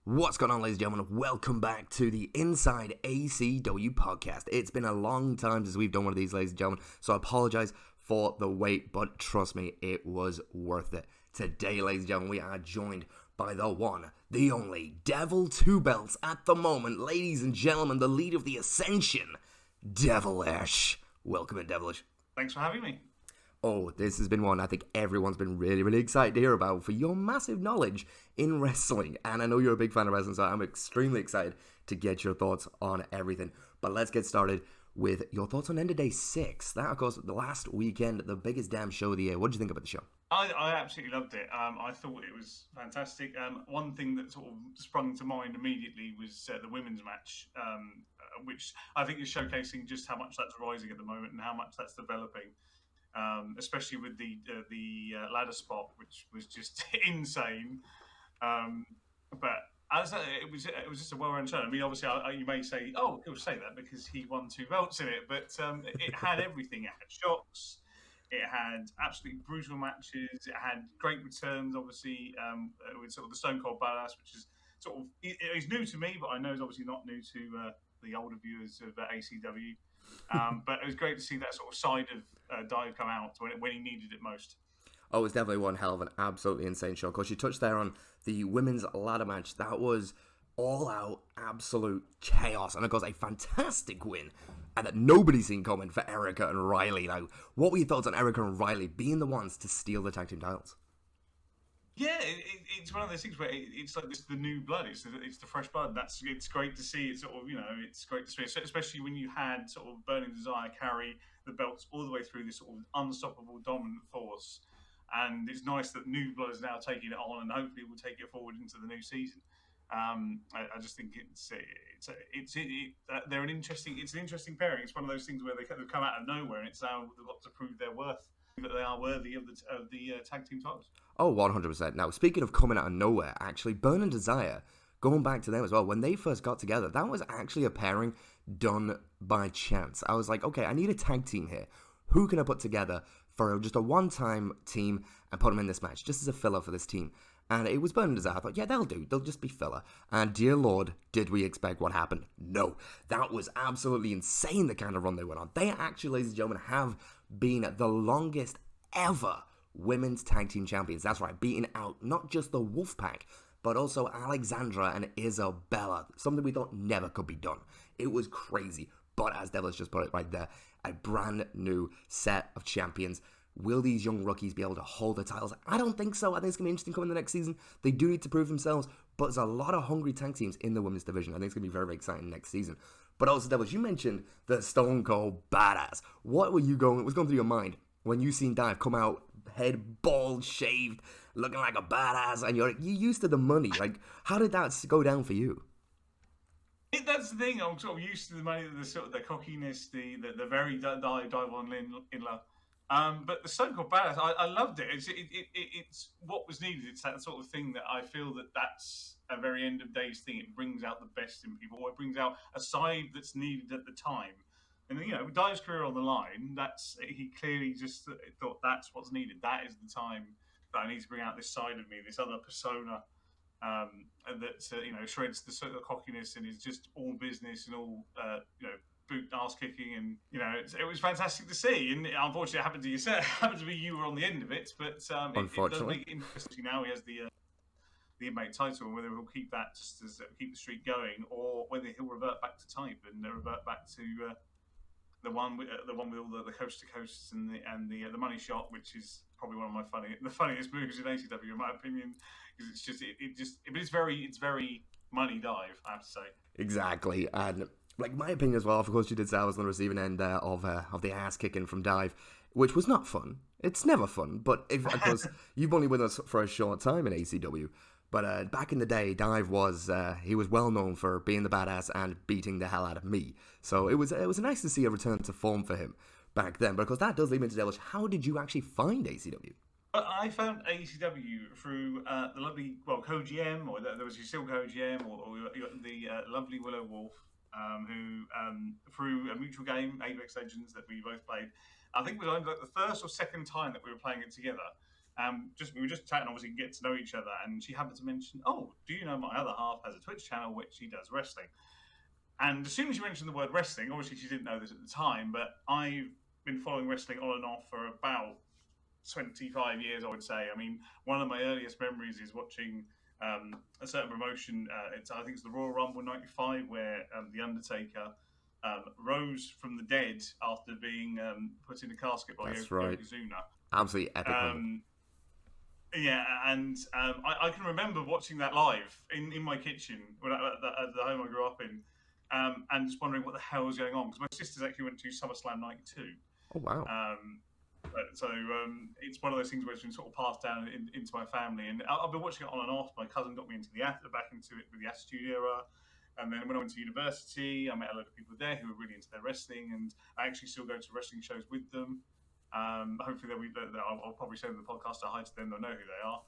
What's going on, ladies and gentlemen? Welcome back to the Inside ACW podcast. It's been a long time since we've done one of these, ladies and gentlemen, so I apologize for the wait, but trust me, it was worth it. Today, ladies and gentlemen, we are joined by the one, the only, Devil Two Belts at the moment. Ladies and gentlemen, the leader of the Ascension, Devillish. Welcome in, Devillish. Thanks for having me. Oh, this has been one I think everyone's been really excited to hear about for your massive knowledge in wrestling. And I know you're a big fan of wrestling, so I'm extremely excited to get your thoughts on everything. But let's get started with your thoughts on End of Day 6. That, of course, the last weekend, the biggest damn show of the year. What did you think about the show? I absolutely loved it. I thought it was fantastic. One thing that sort of sprung to mind immediately was the women's match, which I think is showcasing just how much that's rising at the moment and how much that's developing. Especially with the ladder spot, which was just insane. But as it was just a well-run show. I mean, obviously, you may say, "Oh, he'll say that because he won 2 belts in it," but it had everything. It had shocks. It had absolutely brutal matches. It had great returns, obviously, with sort of the Stone Cold Badass, which is sort of it's new to me, but I know it's obviously not new to the older viewers of ACW. But it was great to see that sort of side of Dive come out when he needed it most. Oh, it was definitely one hell of an absolutely insane show. Of course, you touched there on the women's ladder match. That was all out absolute chaos. And of course, a fantastic win. And that nobody's seen coming for Erica and Riley. Now, what were your thoughts on Erica and Riley being the ones to steal the tag team titles? Yeah, it's one of those things where it's like the new blood. It's the fresh blood. It's great to see. It's sort of it's great to see, especially when you had sort of Burning Desire carry the belts all the way through this sort of unstoppable dominant force. And it's nice that new blood is now taking it on, and hopefully will take it forward into the new season. I just think they're an interesting pairing. It's one of those things where they've come out of nowhere, and it's now they've got to prove their worth, that they are worthy of the tag team titles. Oh, 100%. Now, speaking of coming out of nowhere, actually, Burning Desire, going back to them as well, when they first got together, that was actually a pairing done by chance. I was like, okay, I need a tag team here. Who can I put together for just a one-time team and put them in this match, just as a filler for this team? And it was Burning Desire. I thought, yeah, they'll do. They'll just be filler. And dear Lord, did we expect what happened? No. That was absolutely insane, the kind of run they went on. They actually, ladies and gentlemen, have been the longest ever women's tag team champions. That's right, beating out not just the Wolfpack, but also Alexandra and Isabella. Something we thought never could be done. It was crazy. But as Devil's just put it right there, a brand new set of champions. Will these young rookies be able to hold the titles? I don't think so. I think it's going to be interesting coming the next season. They do need to prove themselves, but there's a lot of hungry tag teams in the women's division. I think it's going to be very exciting next season. But also, Devils, you mentioned the Stone Cold Badass. What was going through your mind when you seen Dive come out, head bald, shaved, looking like a badass, and you're used to the money? Like, how did that go down for you? That's the thing. I'm sort of used to the money, the sort of the cockiness, the very dive on in love. But the Stone Cold Badass, I loved it. It's what was needed. It's that sort of thing that I feel that's a very end of days thing. It brings out the best in people, or it brings out a side that's needed at the time. And with Dive's career on the line, he clearly just thought that's what's needed. That is the time that I need to bring out this side of me, this other persona. That shreds the sort of cockiness and is just all business and all boot ass kicking, and it was fantastic to see. And unfortunately, it happened to yourself. It happened to be you were on the end of it, but it does make it interesting. Now he has the inmate title, and whether he'll keep that just as keep the streak going, or whether he'll revert back to type and revert back to the one with all the coast to coasts and the money shot, which is probably one of the funniest moves in ACW in my opinion, because it's very money Dive, I have to say. Exactly, and like my opinion as well. Of course, you did say I was on the receiving end of the ass kicking from Dive, which was not fun. It's never fun, but of course you've only been with us for a short time in ACW. But back in the day, Dive was he was well known for being the badass and beating the hell out of me. So it was nice to see a return to form for him back then. But of course, that does lead me to Devillish. How did you actually find ACW? I found ACW through the lovely co-GM, or there was still co-GM, or the lovely Willow Wolf, who through a mutual game, Apex Legends, that we both played. I think it was only like the first or second time that we were playing it together. We were just chatting, obviously, get to know each other, and she happened to mention, "Oh, do you know my other half has a Twitch channel which he does wrestling?" And as soon as you mentioned the word wrestling, obviously she didn't know this at the time, but I've been following wrestling on and off for about 25 years, I would say. I mean, one of my earliest memories is watching a certain promotion. I think it's the Royal Rumble '95, where The Undertaker rose from the dead after being put in a casket by Yokozuna. Absolutely epic. Yeah, and I can remember watching that live in my kitchen at the home I grew up in, and just wondering what the hell was going on, because my sisters actually went to SummerSlam '92. Oh, wow. So it's one of those things where it's been sort of passed down into my family, and I've been watching it on and off. My cousin got me back into it with the Attitude Era, and then when I went to university, I met a lot of people there who were really into their wrestling, and I actually still go to wrestling shows with them. Hopefully, I'll probably say in the podcast I hi to them. They'll know who they are.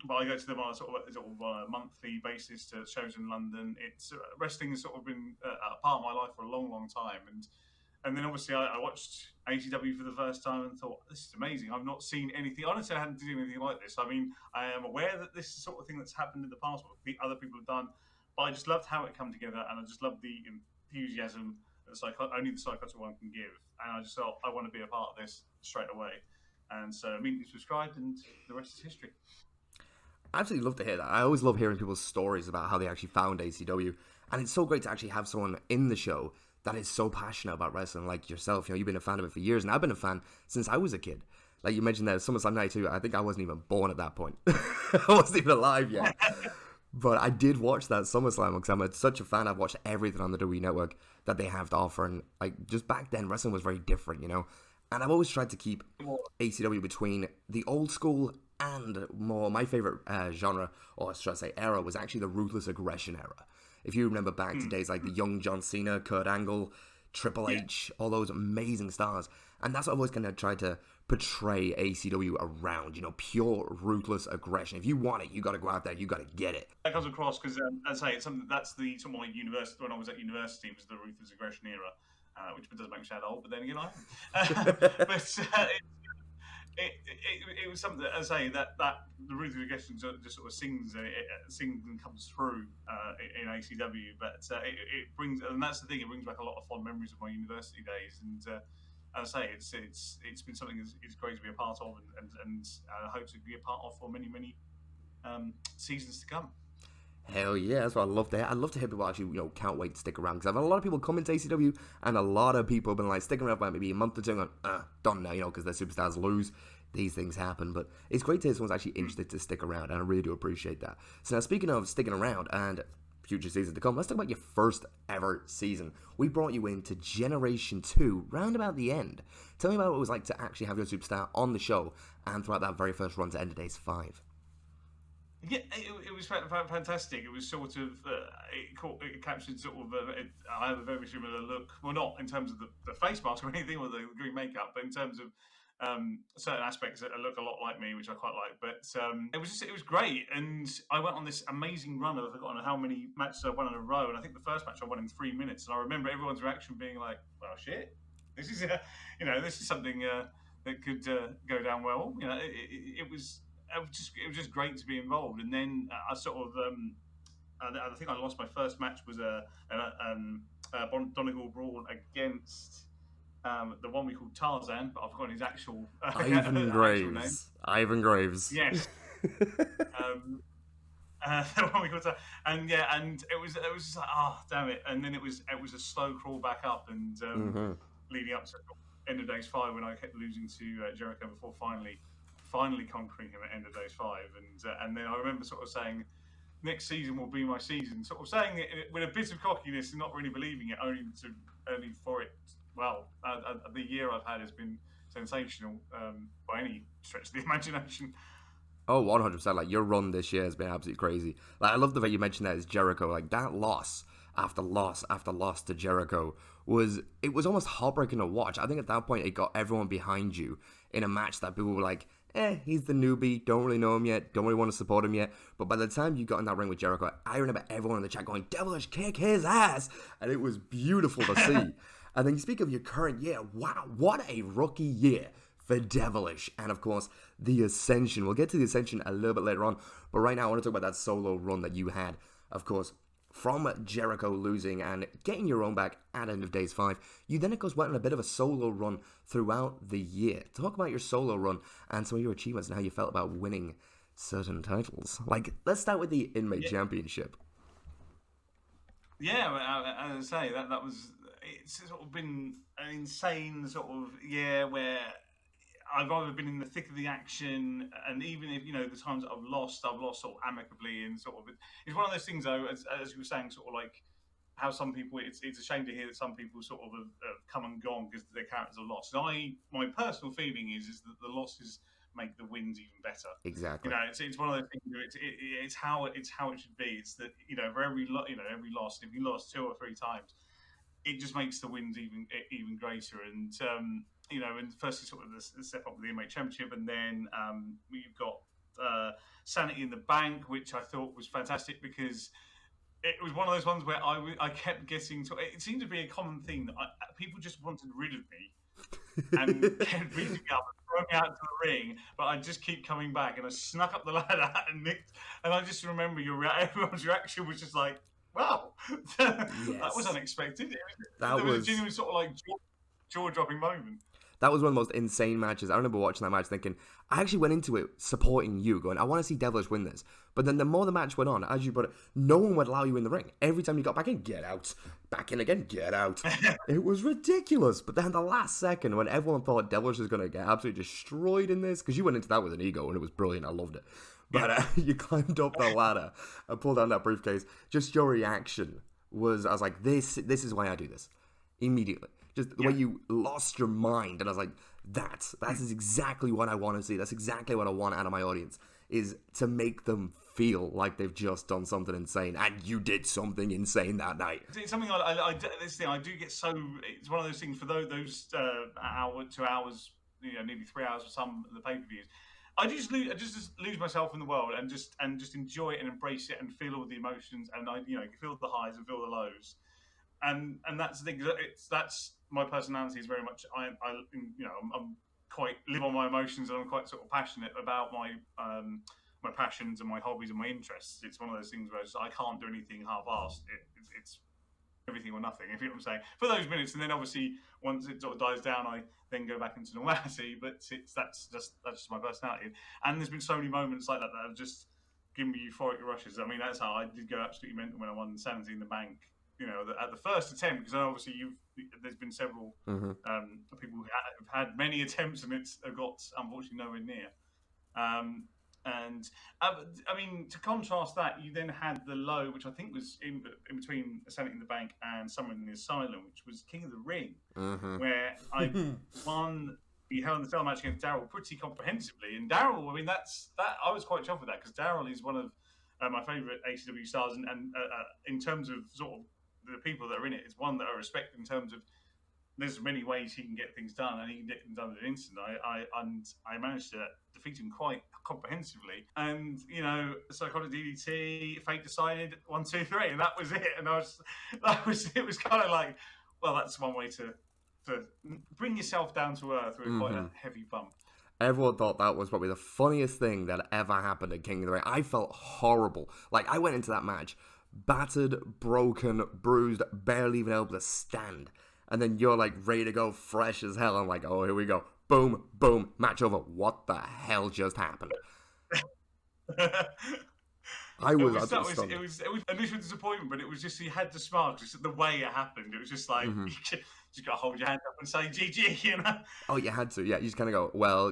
But I go to them on a sort of a monthly basis to shows in London. It's wrestling has sort of been a part of my life for a long, long time, and then obviously I watched ACW for the first time and thought, this is amazing. I've not seen anything. Honestly, I hadn't seen anything like this. I mean, I am aware that this is the sort of thing that's happened in the past, what other people have done, but I just loved how it came together, and I just loved the enthusiasm that only the Psychotic one can give. And I just thought, I want to be a part of this straight away. And so immediately subscribed, and the rest is history. I absolutely love to hear that. I always love hearing people's stories about how they actually found ACW. And it's so great to actually have someone in the show that is so passionate about wrestling like yourself. You know, you've been a fan of it for years, and I've been a fan since I was a kid. Like you mentioned there, SummerSlam '92, I think I wasn't even born at that point. I wasn't even alive yet. But I did watch that SummerSlam because I'm such a fan. I've watched everything on the WWE Network that they have to offer. And like just back then, wrestling was very different, you know. And I've always tried to keep ACW between the old school and more my favorite genre, or should I say era, was actually the Ruthless Aggression era. If you remember back to days like the young John Cena, Kurt Angle, Triple H, all those amazing stars. And that's what I've always kind of tried to portray ACW around, you know, pure ruthless aggression. If you want it, you got to go out there, you got to get it. That comes across because, as I say, it's something that's the sort of my university, when I was at university, was the Ruthless Aggression era, which does make me sound old, but then again, it was something that, as I say, that the Ruthless Aggression just sort of sings and comes through in ACW, but it brings, and that's the thing, it brings back a lot of fond memories of my university days, and as I say, it's been something it's great to be a part of, and I hope to be a part of for many seasons to come. Hell yeah, that's what I love to hear. I'd love to hear people actually, you know, can't wait to stick around, because I've had a lot of people come into ACW, and a lot of people have been like sticking around for maybe a month or two, and going, done now, you know, because their superstars lose. These things happen, but it's great to hear someone's actually interested to stick around, and I really do appreciate that. So now, speaking of sticking around and future seasons to come, let's talk about your first ever season. We brought you into Generation 2, round about the end. Tell me about what it was like to actually have your superstar on the show, and throughout that very first run to End of Days 5. Yeah, it was fantastic. It was sort of it captured sort of. I have a very similar look. Well, not in terms of the face mask or anything, or the green makeup, but in terms of certain aspects that look a lot like me, which I quite like. But it was great, and I went on this amazing run. I've forgotten how many matches I won in a row, and I think the first match I won in 3 minutes. And I remember everyone's reaction being like, "Well, shit, this is this is something that could go down well." You know, it was just great to be involved. And then I sort of I think I lost my first match was a Donegal brawl against the one we called Tarzan, but I've forgotten his actual Ivan Graves. Name. Ivan Graves. Yes. The one we called Tarzan. And it was just like, damn it. And then it was a slow crawl back up, and leading up to End of Days 5 when I kept losing to Jericho before finally conquering him at End of Days 5, and then I remember sort of saying, next season will be my season, sort of saying it with a bit of cockiness and not really believing it, only for it. Well, the year I've had has been sensational by any stretch of the imagination. Oh, 100%. Like, your run this year has been absolutely crazy. Like, I love the way you mentioned that as Jericho. Like, that loss after loss after loss to Jericho was almost heartbreaking to watch. I think at that point it got everyone behind you in a match that people were like, he's the newbie, don't really know him yet, don't really want to support him yet. But by the time you got in that ring with Jericho, I remember everyone in the chat going, Devillish, kick his ass! And it was beautiful to see. And then you speak of your current year. Wow, what a rookie year for Devillish, and of course, the Ascension. We'll get to the Ascension a little bit later on, but right now I want to talk about that solo run that you had, of course, from Jericho losing and getting your own back at end of Days 5. You then, of course, went on a bit of a solo run throughout the year. Talk about your solo run and some of your achievements and how you felt about winning certain titles. Like, let's start with the Inmate Championship. Yeah, as I say, that was, it's sort of been an insane sort of year where I've either been in the thick of the action, and even if, the times that I've lost sort of amicably, and sort of, it's one of those things though, as you were saying, sort of like how some people, it's a shame to hear that some people sort of have come and gone because their characters are lost. And my personal feeling is that the losses make the wins even better. Exactly. It's one of those things. It's how it should be. It's that for every loss, if you lost 2 or 3 times, it just makes the wins even greater. And and firstly, sort of the step up with the Inmate Championship, and then we've got Sanity in the Bank, which I thought was fantastic because it was one of those ones where I kept getting to. It seemed to be a common theme that people just wanted rid of me and kept beating me up and throwing me out to the ring, but I just keep coming back, and I snuck up the ladder and nicked. And I just remember everyone's reaction was just like, "Wow, that was unexpected." There was a genuine sort of like jaw-dropping moment. That was one of the most insane matches. I remember watching that match thinking, I actually went into it supporting you, going, I want to see Devillish win this. But then the more the match went on, as you put it, no one would allow you in the ring. Every time you got back in, get out. Back in again, get out. It was ridiculous. But then the last second, when everyone thought Devillish was going to get absolutely destroyed in this, because you went into that with an ego, and it was brilliant. I loved it. But you climbed up the ladder and pulled down that briefcase. Just your reaction was, I was like, this is why I do this. Immediately. Just the way you lost your mind. And I was like, that is exactly what I want to see. That's exactly what I want out of my audience, is to make them feel like they've just done something insane. And you did something insane that night. It's something I do get so... It's one of those things for those hour, 2 hours, nearly 3 hours for some of the pay-per-views. I just lose myself in the world and just enjoy it and embrace it and feel all the emotions, and I feel the highs and feel the lows. And that's the thing. That's my personality is very much. I'm quite live on my emotions, and I'm quite sort of passionate about my my passions and my hobbies and my interests. It's one of those things where I can't do anything half-assed. It's everything or nothing. If you know what I'm saying, for those minutes, and then obviously once it sort of dies down, I then go back into normality. But that's just my personality. And there's been so many moments like that have just given me euphoric rushes. I mean, that's how I did go absolutely mental when I won Sanity in the Bank. At the first attempt, because obviously there's been several people who have had many attempts, and it's got unfortunately nowhere near. I mean, to contrast that, you then had the low, which I think was in between Sanity in the Bank and Summer in the Asylum, which was King of the Ring, where I won the Hell in the Cell match against Daryl pretty comprehensively. And Daryl, I mean, I was quite chuffed with that, because Daryl is one of my favourite ACW stars, and in terms of sort of the people that are in it, it's one that I respect in terms of there's many ways he can get things done, and he can get them done in an instant. I managed to defeat him quite comprehensively, and Psychotic DDT, Fate Decided, 1, 2, 3, and that was it. And it was kind of like, well, that's one way to bring yourself down to earth with quite a heavy bump. Everyone thought that was probably the funniest thing that ever happened at King of the Ring. I felt horrible. Like, I went into that match battered, broken, bruised, barely even able to stand. And then you're like ready to go, fresh as hell. I'm like, oh, here we go. Boom, boom, match over. What the hell just happened? I was it was initial disappointment, but it was just, you had to smile because the way it happened. It was just like, you just got to hold your hand up and say GG, Oh, you had to, yeah. You just kind of go, well,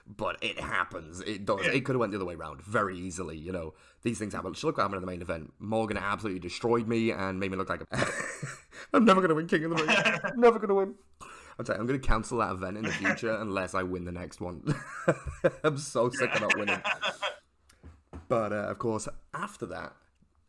but it happens. It does. Yeah. It could have went the other way around very easily, These things happen. Look what happened in the main event. Morgan absolutely destroyed me and made me look like a... I'm never going to win King of the Ring. I'm never going to win. I'm going to cancel that event in the future unless I win the next one. I'm so sick of not winning. But, of course, after that,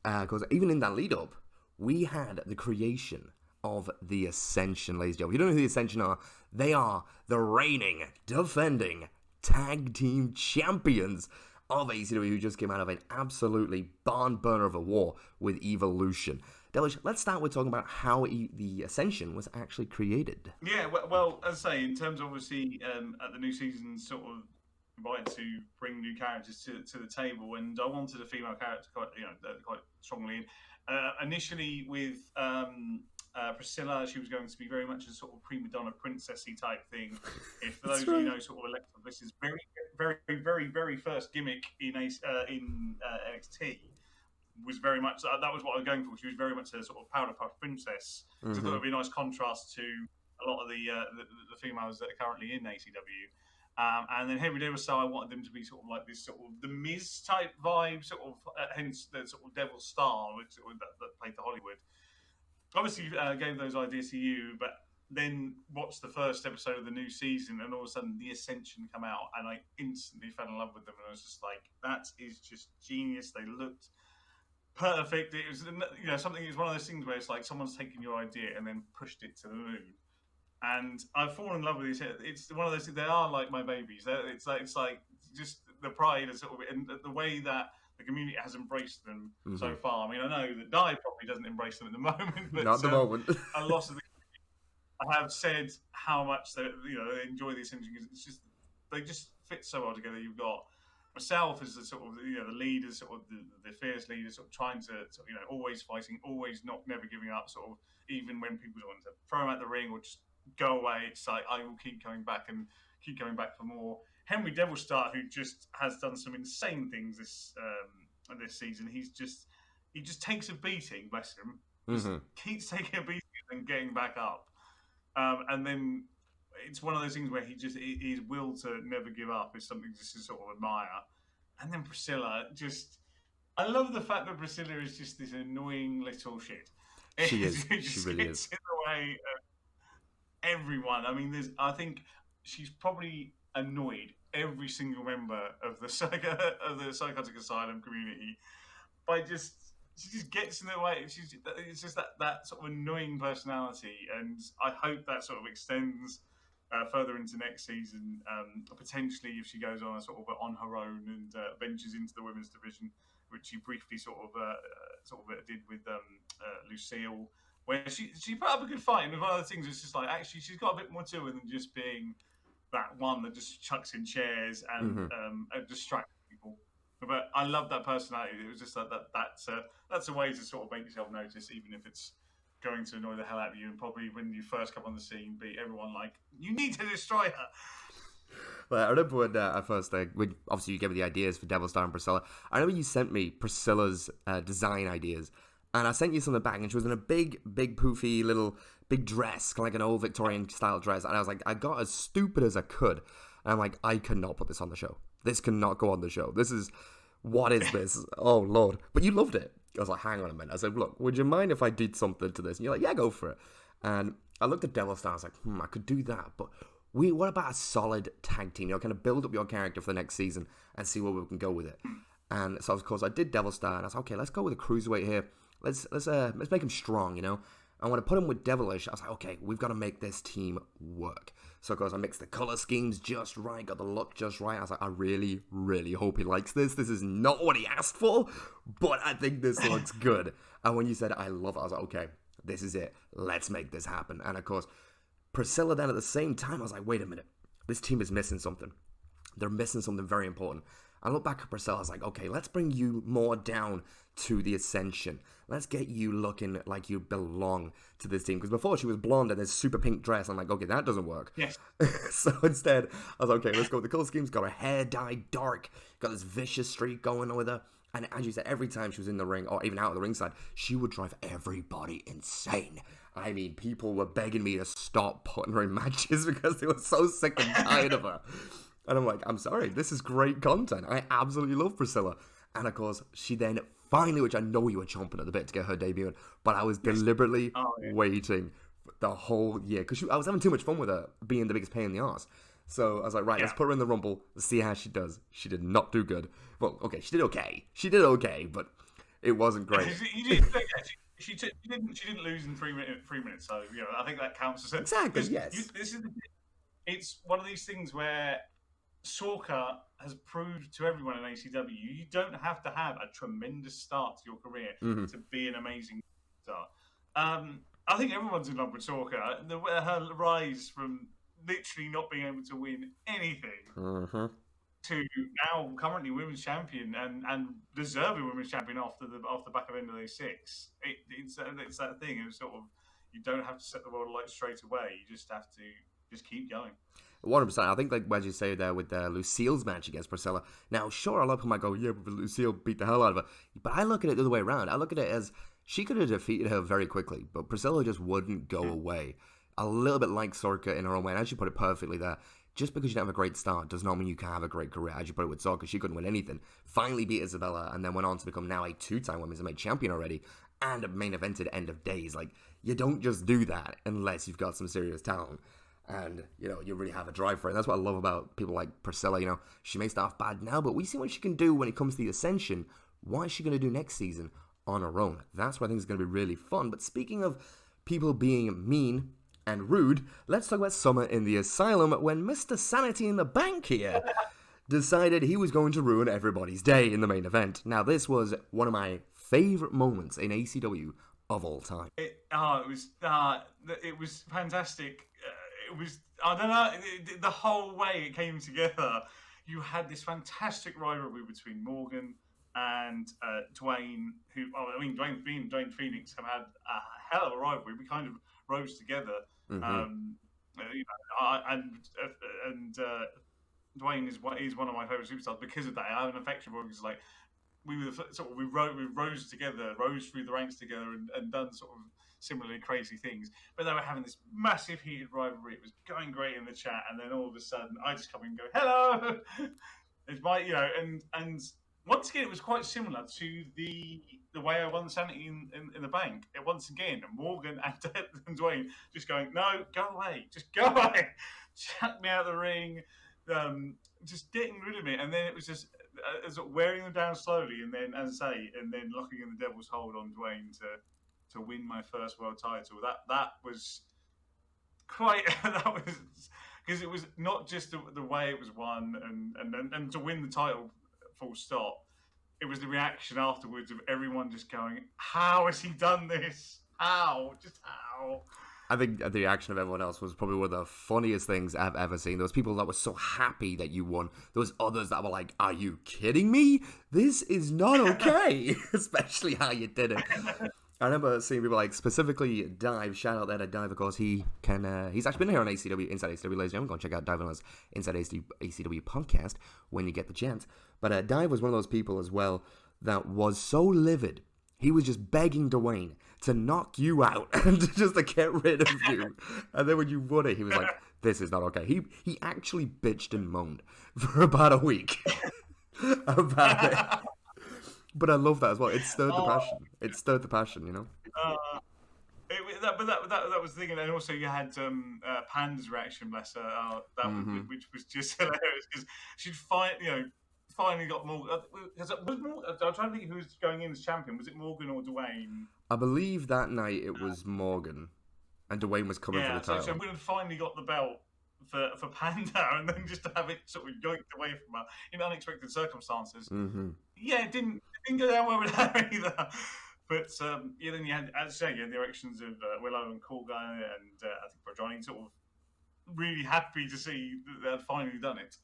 because even in that lead-up, we had the creation of the Ascension, ladies and gentlemen. If you don't know who the Ascension are, they are the reigning, defending tag team champions. of ACW who just came out of an absolutely barn burner of a war with Evolution. Devillish, let's start with talking about how the Ascension was actually created. Yeah, well, as I say, in terms of obviously at the new season, sort of invited to bring new characters to the table, and I wanted a female character quite strongly. Initially with Priscilla, she was going to be very much a sort of prima donna princessy type thing. If for those of you know, sort of Alexa Bliss's very first gimmick in NXT was very much that was what I was going for. She was very much a sort of powder puff princess. So I thought it would be a nice contrast to a lot of the females that are currently in ACW. And then Henry Devillish, so I wanted them to be sort of like this sort of the Miz type vibe, sort of hence the sort of Devil Star, which that played to Hollywood. Obviously, gave those ideas to you, but then watched the first episode of the new season, and all of a sudden the Ascension come out, and I instantly fell in love with them, and I was just like, that is just genius. They looked perfect. It was something. It was one of those things where it's like someone's taken your idea and then pushed it to the moon. And I've fallen in love with these. It's one of those things. They are like my babies. It's like just the pride and sort of, and the way that the community has embraced them so far. I mean, I know that Di probably doesn't embrace them at the moment, but not at the moment. A lot of the community have said how much they enjoy the Ascension because it's just they just fit so well together. You've got myself as the sort of the leader, sort of the fierce leader, sort of trying to always fighting, always never giving up, sort of even when people want to throw him at the ring or just go away. It's like I will keep coming back and keep coming back for more. Henry Devillish, who just has done some insane things this season. He just takes a beating, bless him. Just keeps taking a beating and getting back up. And then it's one of those things where his will to never give up is something just to sort of admire. And then Priscilla, I love the fact that Priscilla is just this annoying little shit. She is. She really is. In the way of everyone. I mean, I think she's probably annoyed every single member of the psychotic asylum community by she just gets in their way. It's just that sort of annoying personality, and I hope that sort of extends further into next season. Potentially, if she goes on on her own and ventures into the women's division, which she briefly sort of did with Lucille, where she put up a good fight. And one of the things is just like actually she's got a bit more to her than just being that one that just chucks in chairs and distracts people. But I love that personality. It was just that's a way to sort of make yourself notice, even if it's going to annoy the hell out of you. And probably when you first come on the scene, be everyone like, you need to destroy her. Well, I remember when at first, when obviously you gave me the ideas for Devil Star and Priscilla. I remember you sent me Priscilla's design ideas, and I sent you something back, and she was in a big poofy little big dress, kind of like an old Victorian style dress. And I was like, I got as stupid as I could, and I'm like, I cannot put this on the show. This cannot go on the show. What is this? Oh, Lord. But you loved it. I was like, hang on a minute. I said, look, would you mind if I did something to this? And you're like, yeah, go for it. And I looked at Devil Star. I was like, I could do that. But what about a solid tag team? Kind of build up your character for the next season and see where we can go with it. And so, of course, I did Devil Star. And I was like, okay, let's go with a cruiserweight here. Let's make him strong, And when I put him with Devillish, I was like, okay, we've got to make this team work. So, of course, I mixed the color schemes just right, got the look just right. I was like, I really, really hope he likes this. This is not what he asked for, but I think this looks good. And when you said, I love it, I was like, okay, this is it. Let's make this happen. And, of course, Priscilla then at the same time, I was like, wait a minute. This team is missing something. They're missing something very important. I look back at Priscilla, I was like, okay, let's bring you more down to the Ascension. Let's get you looking like you belong to this team. Because before she was blonde and this super pink dress. I'm like, okay, that doesn't work. Yes. So instead, I was like, okay, let's go with the color schemes. Got her hair dyed dark. Got this vicious streak going with her. And as you said, every time she was in the ring or even out of the ringside, she would drive everybody insane. I mean, people were begging me to stop putting her in matches because they were so sick and tired of her. And I'm like, I'm sorry, this is great content. I absolutely love Priscilla. And of course, she then finally, which I know you were chomping at the bit to get her debut in, but I was deliberately waiting the whole year. Because I was having too much fun with her being the biggest pain in the arse. So I was like, right, let's put her in the Rumble, see how she does. She did not do good. Well, okay, she did okay. She did okay, but it wasn't great. She didn't lose in 3 minutes, so I think that counts as exactly. Yes, it's one of these things where Sorka has proved to everyone in ACW you don't have to have a tremendous start to your career Mm-hmm. to be an amazing star. I think everyone's in love with Sorka. Her rise from literally not being able to win anything Mm-hmm. to now currently women's champion and deserving women's champion off the back of NWA 6. It's that thing. It's sort of you don't have to set the world alight straight away. You just have to just keep going. 100%. I think, like as you say there with Lucille's match against Priscilla. Now, sure, a lot of people might go, yeah, but Lucille beat the hell out of her. But I look at it the other way around. I look at it as she could have defeated her very quickly, but Priscilla just wouldn't go away. A little bit like Sorka in her own way. And as you put it perfectly there, just because you don't have a great start does not mean you can have a great career. As you put it with Sorka, she couldn't win anything. Finally beat Isabella, and then went on to become now a 2-time women's MMA champion already, and a main evented End of Days. Like, you don't just do that unless you've got some serious talent. And, you really have a drive for it. And that's what I love about people like Priscilla. She may start off bad now, but we see what she can do when it comes to the Ascension. What is she going to do next season on her own? That's what I think is going to be really fun. But speaking of people being mean and rude, let's talk about Summer in the Asylum when Mr. Sanity in the Bank here decided he was going to ruin everybody's day in the main event. Now, this was one of my favorite moments in ACW of all time. It was fantastic. It was, I don't know, the whole way it came together. You had this fantastic rivalry between Morgan and Dwayne, Dwayne Phoenix have had a hell of a rivalry. We kind of rose together. Mm-hmm. And Dwayne is one of my favorite superstars because of that. I have an affection for him because, like, we rose together, rose through the ranks together, and done sort of similarly crazy things. But they were having this massive heated rivalry. It was going great in the chat, and then all of a sudden, I just come in and go, "Hello!" It's my, and once again, it was quite similar to the way I won Sanity in the bank. Once again, Morgan and Dwayne just going, "No, go away, just go away, chuck me out of the ring." Just getting rid of it, and then it was just wearing them down slowly, and then, as I say, and then locking in the devil's hold on Dwayne to win my first world title. That was quite. That was because it was not just the way it was won, and to win the title, full stop. It was the reaction afterwards of everyone just going, "How has he done this? How? Just how?" I think the reaction of everyone else was probably one of the funniest things I've ever seen. Those people that were so happy that you won. Those others that were like, "Are you kidding me? This is not okay." Especially how you did it. I remember seeing people like specifically Dive. Shout out there to Dive, of course. He's actually been here on ACW, Inside ACW, ladies and gentlemen. Go and check out Dive on his Inside ACW podcast when you get the chance. But Dive was one of those people as well that was so livid. He was just begging Dwayne to knock you out and just to get rid of you. And then when you won it, he was like, "This is not okay." He actually bitched and moaned for about a week about it. But I love that as well. It stirred the passion. It stirred the passion, That was the thing, and also you had Panda's reaction, bless her, which was just hilarious because she'd finally got Morgan. I'm trying to think who was going in as champion. Was it Morgan or Dwayne? I believe that night it was Morgan, and Dwayne was coming for the title. So Morgan finally got the belt for Panda, and then just to have it sort of yoinked away from her in unexpected circumstances. Mm-hmm. Yeah, it didn't go down well with her either. But then you had, as I say, the erections of Willow and Cool Guy, and I think for Johnny, sort of really happy to see that they had finally done it.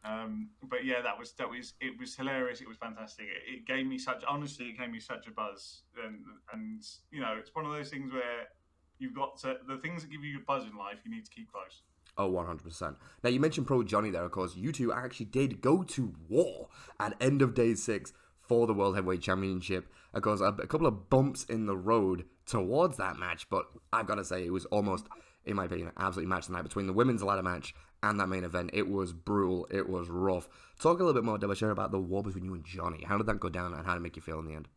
But yeah, it was hilarious. It was fantastic. It gave me such a buzz, and it's one of those things where you've got the things that give you a buzz in life. You need to keep close. Oh, 100%. Now, you mentioned Pro Johnny there, of course. You two actually did go to war at end of day 6 for the World Heavyweight Championship. Of course, a couple of bumps in the road towards that match, but I've got to say, it was almost, in my opinion, absolutely match of the night between the women's ladder match and that main event. It was brutal. It was rough. Talk a little bit more, Devillish, about the war between you and Johnny. How did that go down, and how did it make you feel in the end?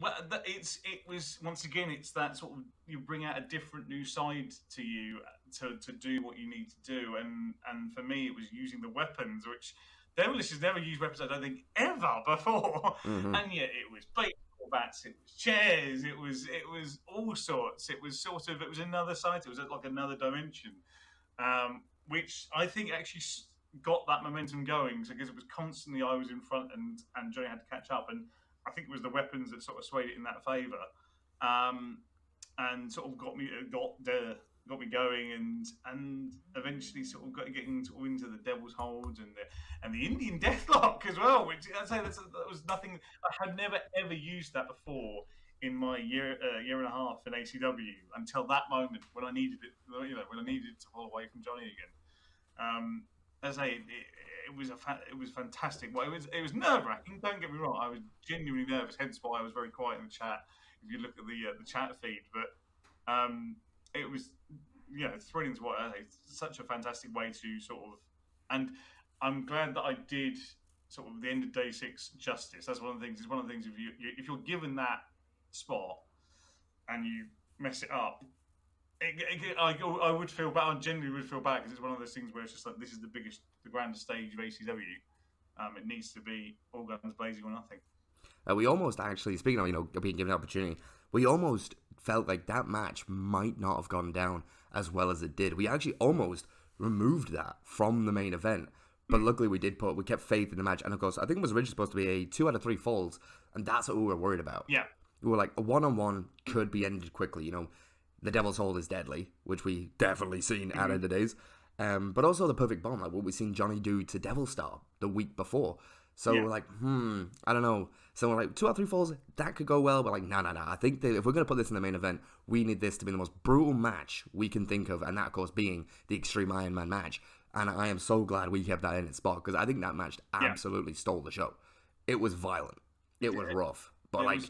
Well, it was once again. It's that sort of you bring out a different new side to you to do what you need to do, and for me, it was using the weapons, which Devillish has never used weapons, I don't think, ever before, and yet it was baseball bats, it was chairs, it was all sorts. It was another side. It was like another dimension, which I think actually got that momentum going. So because it was constantly I was in front and Johnny had to catch up, and I think it was the weapons that sort of swayed it in that favour, and sort of got me going, and eventually sort of getting sort of into the Devil's Hold and the Indian Deathlock as well, which I'd say that was nothing. I had never ever used that before in my year and a half in ACW until that moment when I needed it. When I needed to pull away from Johnny again. As I say, it was fantastic. Well, it was nerve wracking. Don't get me wrong. I was genuinely nervous. Hence why I was very quiet in the chat. If you look at the chat feed, but it was thrilling to watch. Such a fantastic way to sort of, and I'm glad that I did sort of the end of day 6 justice. That's one of the things. It's one of the things if you're given that spot and you mess it up. I would feel bad. I genuinely would feel bad because it's one of those things where it's just like this is the grandest stage of ACW. It needs to be all guns blazing or nothing. We almost actually, speaking of being given an opportunity, we almost felt like that match might not have gone down as well as it did. We actually almost removed that from the main event, but luckily we kept faith in the match. And of course, I think it was originally supposed to be a 2 out of 3 falls, and that's what we were worried about. Yeah, we were like a 1-on-1 could be ended quickly. The Devil's Hold is deadly, which we definitely seen out of the days. But also the perfect bomb, like what we seen Johnny do to Devil Star the week before. So we're like, I don't know. So we're like, 2 out of 3 falls, that could go well. But like, no. I think that if we're going to put this in the main event, we need this to be the most brutal match we can think of. And that, of course, being the Extreme Iron Man match. And I am so glad we kept that in its spot because I think that match absolutely stole the show. It was violent. It was rough. But and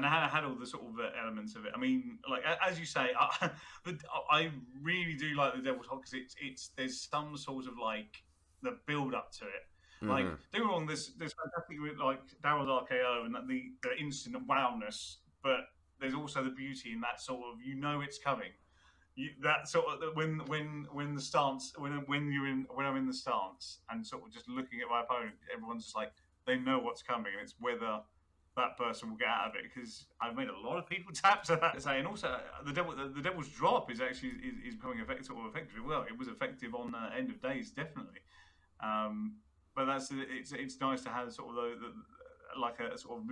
I had all the sort of elements of it. I mean, like as you say, I really do like the Devil's Hold because there's some sort of like the build up to it. Like don't get me wrong, there's fantastic with like Daryl's RKO and the instant wowness, but there's also the beauty in that sort of it's coming. That sort of when the stance when I'm in the stance and sort of just looking at my opponent, everyone's just like. They know what's coming, and it's whether that person will get out of it. Because I've made a lot of people tap to that, and also the Devil's Drop is actually is becoming effective. Well, it was effective on end of days, definitely. But it's nice to have sort of like a sort of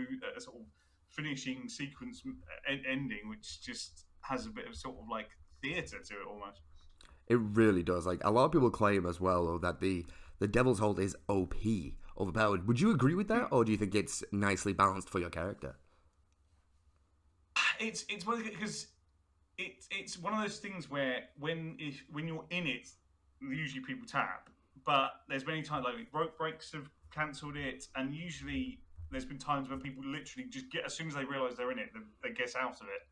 finishing sequence ending, which just has a bit of sort of like theatre to it almost. It really does. Like a lot of people claim as well, though, that the Devil's Hold is OP. Overpowered. Would you agree with that, or do you think it's nicely balanced for your character? It's because it's one of those things where when you're in it, usually people tap, but there's many times like rope breaks have cancelled it, and usually there's been times when people literally just get as soon as they realise they're in it, they get out of it.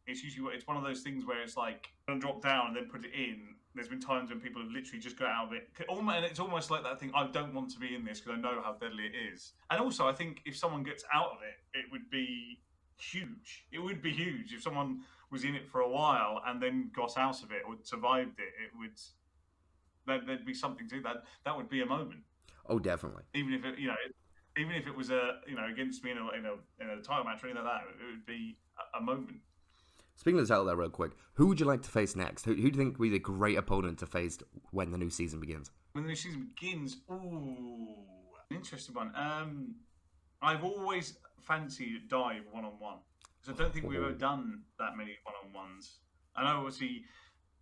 It's one of those things where it's like drop down and then put it in. There's been times when people have literally just got out of it. And it's almost like that thing, I don't want to be in this because I know how deadly it is. And also, I think if someone gets out of it, it would be huge. It would be huge. If someone was in it for a while and then got out of it or survived it, there'd be something to that. That would be a moment. Oh, definitely. Even if it was against me in a title match or anything like that, it would be a moment. Speaking of the title there real quick, who would you like to face next? Who do you think would be the great opponent to face when the new season begins? When the new season begins? Ooh, interesting one. I've always fancied Dive one-on-one. Because I don't think we've ever done that many one-on-ones. I know, obviously,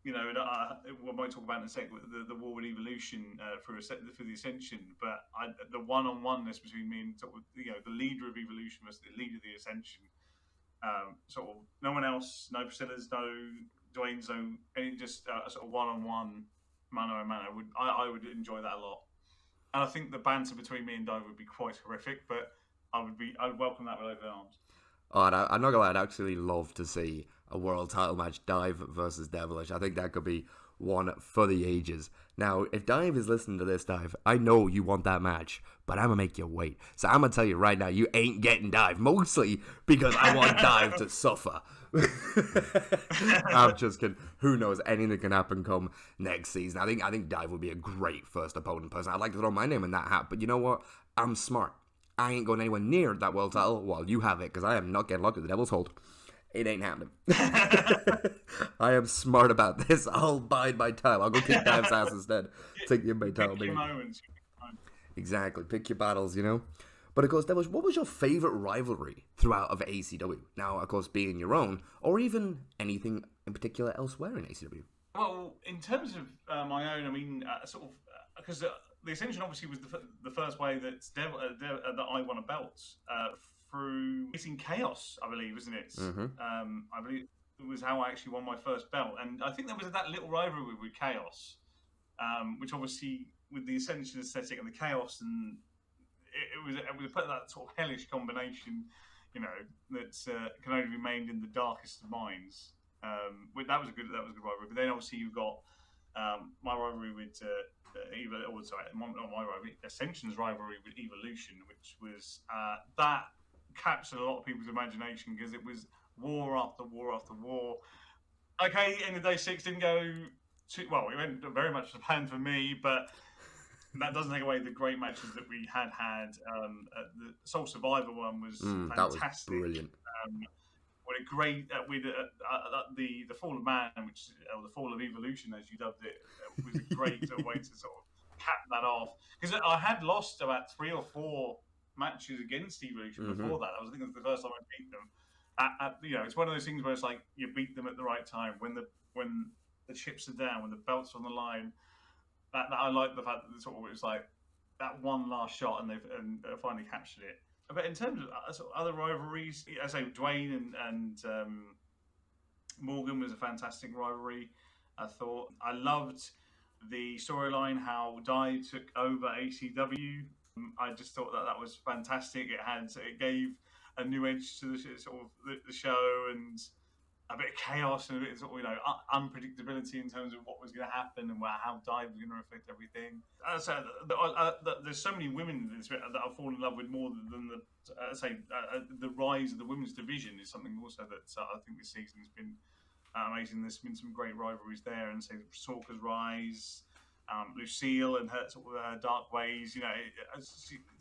we might talk about in a second the war with Evolution for the Ascension, but the one-on-one-ness between me and sort of, the leader of Evolution versus the leader of the Ascension. Sort of no one else, no Priscilla's, no Dwayne's, just a sort of one-on-one, mano-a-mano. I would enjoy that a lot, and I think the banter between me and Dive would be quite horrific, but I'd welcome that with open arms. Oh, and I'm not gonna lie, I'd actually love to see a world title match, Dive versus Devillish. I think that could be one for the ages. Now, if Dive is listening to this, Dive, I know you want that match, but I'm gonna make you wait. So I'm gonna tell you right now, you ain't getting Dive, mostly because I want Dive to suffer. I'm just kidding. Who knows? Anything can happen come next season. I think Dive would be a great first opponent person. I'd like to throw my name in that hat, but you know what? I'm smart. I ain't going anywhere near that world title while you have it, because I am not getting locked at the Devil's Hold. It ain't happening. I am smart about this. I'll bide my time. I'll go kick Div's ass instead. Take the inmate title, Pick your baby. moments. Exactly. Pick your battles, you know? But of course, Devillish, what was your favorite rivalry throughout of ACW? Now, of course, being your own, or even anything in particular elsewhere in ACW? Well, in terms of my own, I mean, sort of, because the Ascension obviously was the first way that that I won a belt through facing Chaos, I believe, isn't it? Mm-hmm. I believe it was how I actually won my first belt, and I think there was that little rivalry with Chaos, which obviously with the Ascension aesthetic and the Chaos, and it was put that sort of hellish combination, you know, that can only be named in the darkest of minds. That was a good rivalry. But then obviously you've got my rivalry with not my rivalry, Ascension's rivalry with Evolution, which was that captured a lot of people's imagination because it was war after war after war. Okay, end of day 6 didn't go too well. It went very much to plan for me, but that doesn't take away the great matches that we had. The Soul Survivor one was fantastic. That was brilliant. What a great with the Fall of Man, or the Fall of Evolution, as you dubbed it, was a great way to sort of cap that off. Because I had lost about 3 or 4 matches against Evolution before that. I think it was the first time I beat them. You know, it's one of those things where it's like you beat them at the right time when the chips are down, when the belts are on the line. That I like the fact that it was like that one last shot and they finally captured it. But in terms of sort of other rivalries, I say Dwayne and Morgan was a fantastic rivalry. I thought I loved the storyline how Dai took over ACW. I just thought that was fantastic. It gave a new edge to the show and a bit of chaos and a bit of unpredictability in terms of what was going to happen and how Dive was going to affect everything. There's so many women that I've fallen in love with more than the rise of the women's division is something also that I think this season has been amazing. There's been some great rivalries there, and say Sorka's rise, Lucille and her her dark ways. You know,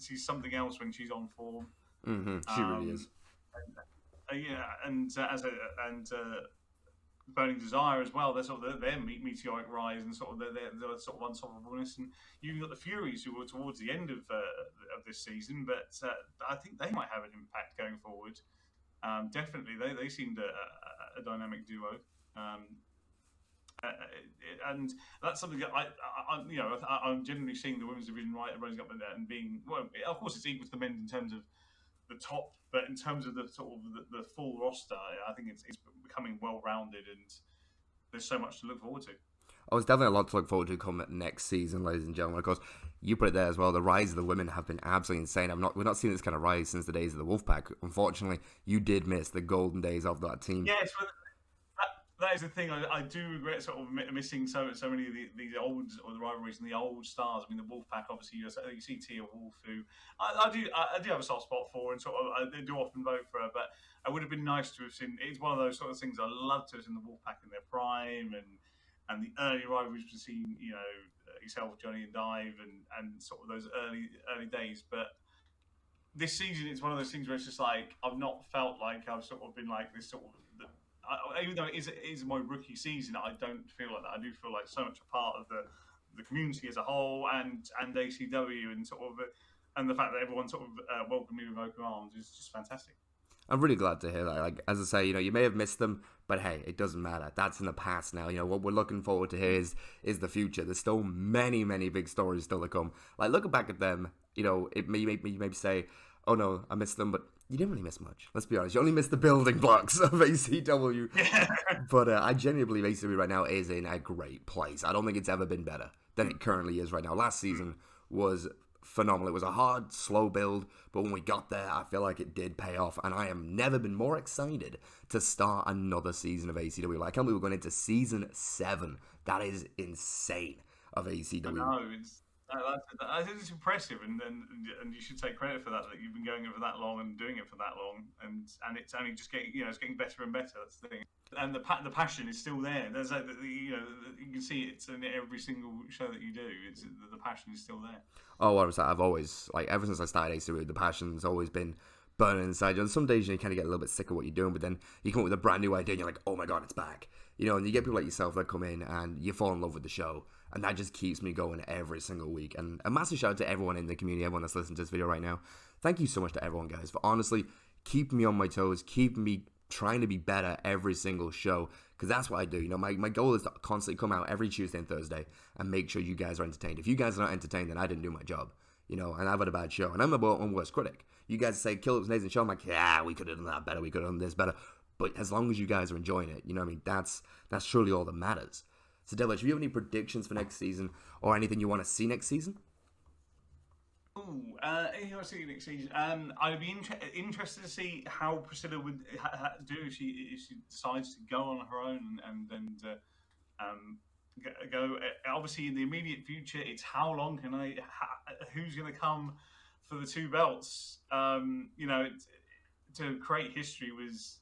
she's something else when she's on form. Mm-hmm. She really is. Burning Desire as well. They're sort of their meteoric rise and sort of their sort of unstoppableness. And you've got the Furies who were towards the end of this season, but I think they might have an impact going forward. Definitely, they seemed a dynamic duo. And that's something that I'm generally seeing the women's division rising up and being of course it's equal to the men in terms of the top, but in terms of the sort of the full roster, I think it's becoming well rounded, and there's so much to look forward to. Oh, it's definitely a lot to look forward to come next season, ladies and gentlemen. Of course, you put it there as well. The rise of the women have been absolutely insane. We're not seeing this kind of rise since the days of the Wolfpack. Unfortunately, you did miss the golden days of that team. Yes, but that is the thing. I do regret sort of missing so many of the old or the rivalries and the old stars. I mean, the Wolfpack, obviously, you see Tia Wolf, who I do have a soft spot for, and sort of I do often vote for her. But it would have been nice to have seen. It's one of those sort of things I love to have seen the Wolfpack in their prime, and the early rivalries between yourself, Johnny, and Dive, and sort of those early days. But this season, it's one of those things where it's just like I've not felt like I've sort of been like this sort of. Even though it is my rookie season, I don't feel like that. I do feel like so much a part of the community as a whole, and ACW, and the fact that everyone sort of welcomed me with open arms is just fantastic. I'm really glad to hear that. Like, as I say, you may have missed them, but hey, it doesn't matter. That's in the past now. What we're looking forward to here is the future. There's still many, many big stories still to come. Like, looking back at them, it may make me maybe say, oh no, I missed them, but you didn't really miss much. Let's be honest. You only missed the building blocks of ACW. But I genuinely believe ACW right now is in a great place. I don't think it's ever been better than it currently is right now. Last season was phenomenal. It was a hard, slow build, but when we got there, I feel like it did pay off, and I have never been more excited to start another season of ACW. Like, I can't believe we're going into season 7. That is insane of ACW. I know, I think it's impressive, and you should take credit for that you've been going it for that long and doing it for that long, and it's only just getting it's getting better and better. That's the thing, and the passion is still there. There's you can see it's in every single show that you do. The passion is still there. Oh, what was that? I've always ever since I started ACW, the passion's always been burning inside you. And some days you kind of get a little bit sick of what you're doing, but then you come up with a brand new idea and you're like, oh my God, it's back. You know, and you get people like yourself that come in and you fall in love with the show. And that just keeps me going every single week. And a massive shout out to everyone in the community, everyone that's listening to this video right now. Thank you so much to everyone, guys, for honestly keeping me on my toes, keeping me trying to be better every single show. Because that's what I do. You know, my goal is to constantly come out every Tuesday and Thursday and make sure you guys are entertained. If you guys are not entertained, then I didn't do my job. You know, and I've had a bad show. And I'm my own worst critic. You guys say, kill it was an amazing show. I'm like, yeah, we could have done that better. We could have done this better. But as long as you guys are enjoying it, you know what I mean? That's truly all that matters. So, Devillish, do you have any predictions for next season or anything you want to see next season? Anything I want to see next season? I'd be interested to see how Priscilla would do if she decides to go on her own and go. Obviously, in the immediate future, it's how long can who's going to come for the 2 belts? You know, to create history was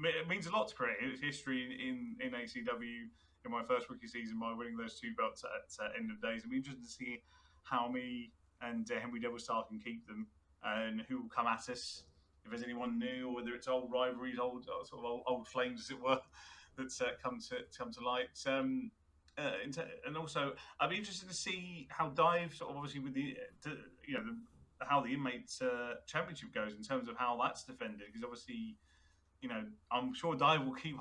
it means a lot to create history in ACW in my first rookie season by winning those 2 belts at end of days. It'll be interesting to see how me and Henry Devillstar can keep them and who will come at us. If there's anyone new, or whether it's old rivalries, old old flames, as it were, that's come to light. And also, I'd be interested to see how Dive, sort of obviously with how the Inmates Championship goes in terms of how that's defended. Because obviously, you know, I'm sure Dive will keep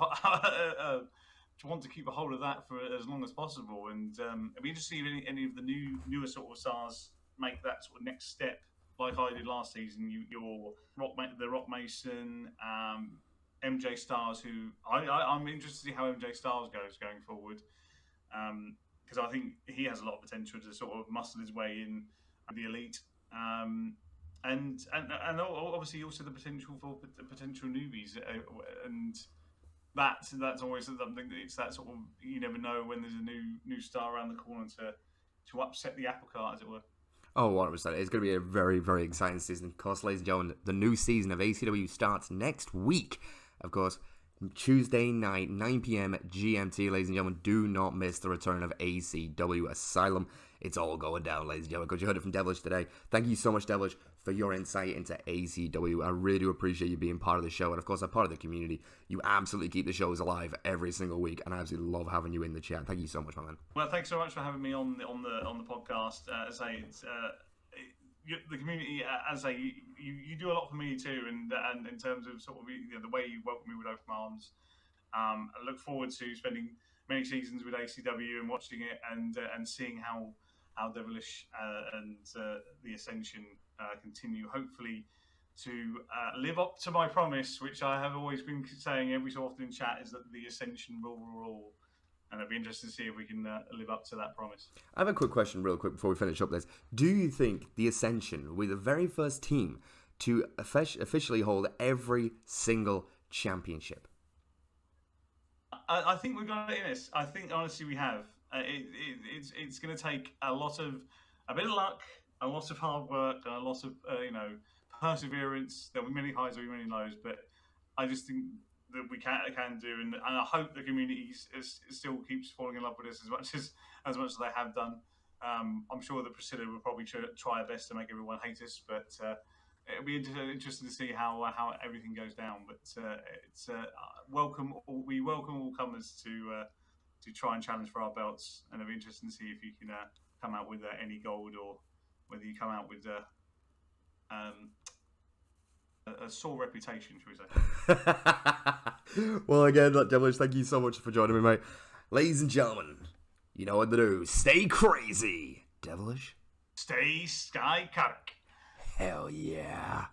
want to keep a hold of that for as long as possible. And it'd be interesting to see if any of the newer sort of stars make that sort of next step, like I did last season. The Rock Mason, MJ Stars, who I'm interested to see how MJ Stars goes going forward, because I think he has a lot of potential to sort of muscle his way in the elite, and obviously also the potential for potential newbies, and that's always something. It's that sort of, you never know when there's a new star around the corner to upset the apple cart, as it were. Oh, 100%. It's going to be a very, very exciting season. Of course, ladies and gentlemen, the new season of ACW starts next week. Of course, Tuesday night, 9 p.m. GMT, ladies and gentlemen. Do not miss the return of ACW Asylum. It's all going down, ladies and gentlemen, because you heard it from Devillish today. Thank you so much, Devillish, for your insight into ACW. I really do appreciate you being part of the show, and of course, I'm part of the community. You absolutely keep the shows alive every single week, and I absolutely love having you in the chat. Thank you so much, my man. Well, thanks so much for having me on the podcast. As I say, it's the community. As I say, you do a lot for me too, and in terms of sort of the way you welcome me with open arms. I look forward to spending many seasons with ACW and watching it and seeing how Devillish and the Ascension continue, hopefully, to live up to my promise, which I have always been saying every so often in chat, is that the Ascension will rule. And I'd be interested to see if we can live up to that promise. I have a quick question real quick before we finish up this. Do you think the Ascension were the very first team to officially hold every single championship? I think we've got it in us. I think, honestly, we have. It's going to take a bit of luck, a lot of hard work, and a lot of perseverance. There'll be many highs, there'll be many lows, but I just think that we can do, and I hope the community still keeps falling in love with us as much as they have done. I'm sure that Priscilla will probably try her best to make everyone hate us, but it'll be interesting to see how everything goes down. But it's we welcome all comers to try and challenge for our belts, and it'll be interesting to see if you can come out with any gold, or whether you come out with a sore reputation, should we say. Well, again, Devillish, thank you so much for joining me, mate. Ladies and gentlemen, you know what to do. Stay crazy. Devillish. Stay Sky Carrick. Hell yeah.